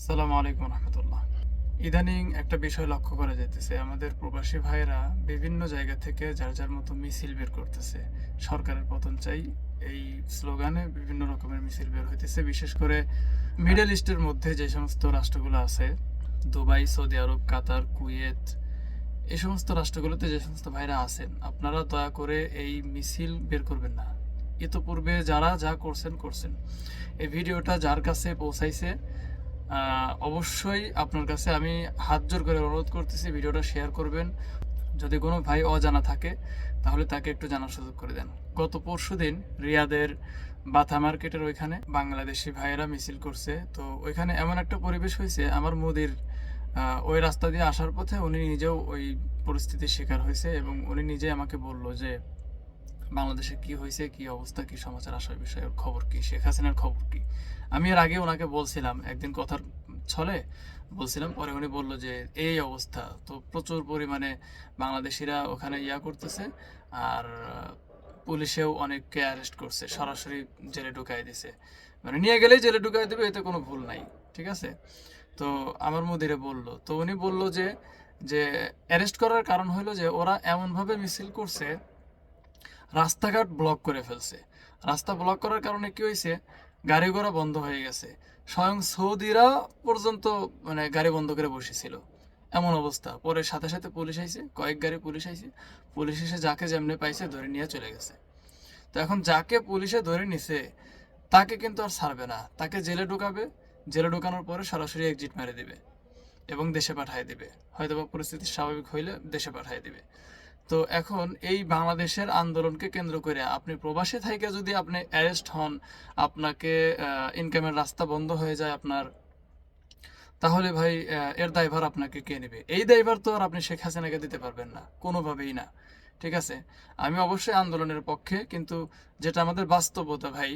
আসসালামু আলাইকুম রহমতুল্লাহ। ইদানিং একটা বিষয় লক্ষ্য করা যাইতেছে, আমাদের প্রবাসী ভাইরা বিভিন্ন জায়গা থেকে যার যার মতো মিছিল বের করতেছে। সরকারের পতন চাই এই স্লোগানে বিভিন্ন রকমের মিছিল বের হইতেছে। বিশেষ করে মিডল ইস্টের মধ্যে যে সমস্ত রাষ্ট্রগুলো আছে, দুবাই, সৌদি আরব, কাতার, কুয়েত, এই সমস্ত রাষ্ট্রগুলোতে যে সমস্ত ভাইরা আছেন, আপনারা দয়া করে এই মিছিল বের করবেন না। ইতোপূর্বে যারা যা করছেন করছেন। এই ভিডিওটা যার কাছে পৌঁছাইছে, অবশ্যই আপনার কাছে আমি হাত জোর করে অনুরোধ করতেছি ভিডিওটা শেয়ার করবেন। যদি কোনো ভাই অজানা থাকে তাহলে তাকে একটু জানার সুযোগ করে দেন। গত পরশুদিন রিয়াদের বাথা মার্কেটের ওইখানে বাংলাদেশি ভাইয়েরা মিছিল করছে। তো ওইখানে এমন একটা পরিবেশ হয়েছে, আমার মোদির ওই রাস্তা দিয়ে আসার পথে উনি নিজেও ওই পরিস্থিতির শিকার হয়েছে এবং উনি নিজে আমাকে বলল যে বাংলাদেশে কি হয়েছে, কি অবস্থা, কি সমাচার, আসার বিষয়ের খবর কি, শেখ হাসিনার খবর কি। আমি এর আগে ওনাকে বলছিলাম, একদিন কথার ছলে বলছিলাম, পরে উনি বলল যে এই অবস্থা। তো প্রচুর পরিমাণে বাংলাদেশিরা ওখানে করতেছে, আর পুলিশেও অনেককে অ্যারেস্ট করছে, সরাসরি জেলে ঢুকাই দিছে। মানে নিয়ে গেলেই জেলে ঢুকাই দেবে, এতে কোনো ভুল নাই। ঠিক আছে। তো আমার মুদিরে বলল, তো উনি বলল যে যে অ্যারেস্ট করার কারণ হলো যে ওরা এমনভাবে মিছিল করছে, রাস্তাঘাট ব্লক করে ফেলছে। রাস্তা ব্লক করার কারণে কি হয়েছে, গাড়ি ঘোড়া বন্ধ হয়ে গেছে। স্বয়ং সৌদিরা পর্যন্ত মানে গাড়ি বন্ধ করে বসেছিল, এমন অবস্থা। পরে সাথে সাথে পুলিশ আইছে, কয়েক গাড়ি পুলিশ আইছে। পুলিশ এসে যাকে যেমনি পাইছে ধরে নিয়ে চলে গেছে। তো এখন যাকে পুলিশে ধরে নিছে তাকে কিন্তু আর ছাড়বে না, তাকে জেলে ঢুকাবে। জেলে ঢুকানোর পরে সরাসরি এক্সিট মেরে দিবে এবং দেশে পাঠিয়ে দিবে। হয়তো বা পরিস্থিতি স্বাভাবিক হইলে দেশে পাঠিয়ে দিবে। তো এখন এই বাংলাদেশের আন্দোলনকে কেন্দ্র করে আপনি প্রবাসী থেকে যদি আপনি অ্যারেস্ট হন, আপনাকে ইনকামের রাস্তা বন্ধ হয়ে যায় আপনার, তাহলে ভাই এর দায়ভার আপনাকে কে নেবে? এই দায়ভার তো আর আপনি শেখ হাসিনাকে দিতে পারবেন না, কোনোভাবেই না। ঠিক আছে। আমি অবশ্যই আন্দোলনের পক্ষে, কিন্তু যেটা আমাদের বাস্তবতা ভাই,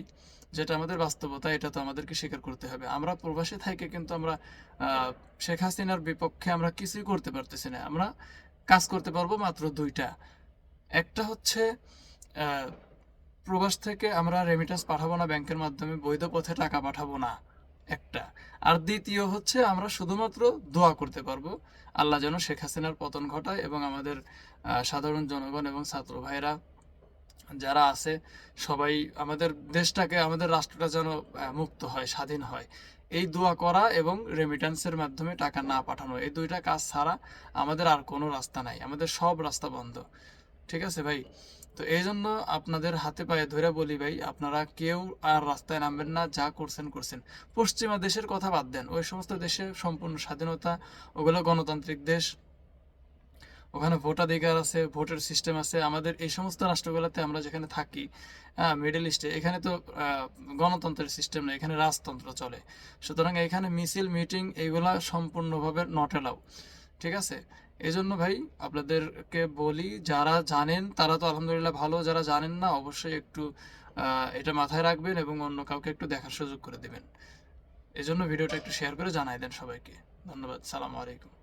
যেটা আমাদের বাস্তবতা, এটা তো আমাদেরকে স্বীকার করতে হবে। আমরা প্রবাসী থেকে কিন্তু আমরা শেখ হাসিনার বিপক্ষে আমরা কিছুই করতে পারতেছি না। আমরা কাজ করতে পারবো মাত্র দুইটা। একটা হচ্ছে আহ, প্রবাস থেকে আমরা রেমিটেন্স পাঠাবো না, ব্যাংকের মাধ্যমে বৈধ পথে টাকা পাঠাবো না, একটা। আর দ্বিতীয় হচ্ছে আমরা শুধুমাত্র দোয়া করতে পারবো, আল্লাহ যেন শেখ হাসিনার পতন ঘটায় এবং আমাদের সাধারণ জনগণ এবং ছাত্র ভাইরা যারা আছে সবাই, আমাদের দেশটাকে, আমাদের রাষ্ট্রটা যেন মুক্ত হয়, স্বাধীন হয়। এই দোয়া করা এবং রেমিটেন্সের মাধ্যমে টাকা না পাঠানো, এই দুইটা কাজ ছাড়া আমাদের আর কোনো রাস্তা নাই, আমাদের সব রাস্তা বন্ধ। ঠিক আছে ভাই। তো এই জন্য আপনাদের হাতে পায়ে ধরে বলি ভাই, আপনারা কেউ আর রাস্তায় নামবেন না, যা করছেন করছেন। পশ্চিমা দেশের কথা বাদ দেন, ওই সমস্ত দেশে সম্পূর্ণ স্বাধীনতা, ওগুলো গণতান্ত্রিক দেশ, ওখানে ভোটাধিকার আছে, ভোটের সিস্টেম আছে। আমাদের এই সমস্ত রাষ্ট্রগুলোতে আমরা যেখানে থাকি, হ্যাঁ, মিডল ইস্টে, এখানে তো গণতন্ত্রের সিস্টেম নেই, এখানে রাজতন্ত্র চলে। সুতরাং এখানে মিছিল মিটিং এইগুলা সম্পূর্ণভাবে নট এলাও। ঠিক আছে। এই জন্য ভাই আপনাদেরকে বলি, যারা জানেন তারা তো আলহামদুলিল্লাহ ভালো, যারা জানেন না অবশ্যই একটু এটা মাথায় রাখবেন এবং অন্য কাউকে একটু দেখার সুযোগ করে দেবেন। এই জন্য ভিডিওটা একটু শেয়ার করে জানাই দেন সবাইকে। ধন্যবাদ। সালামু আলাইকুম।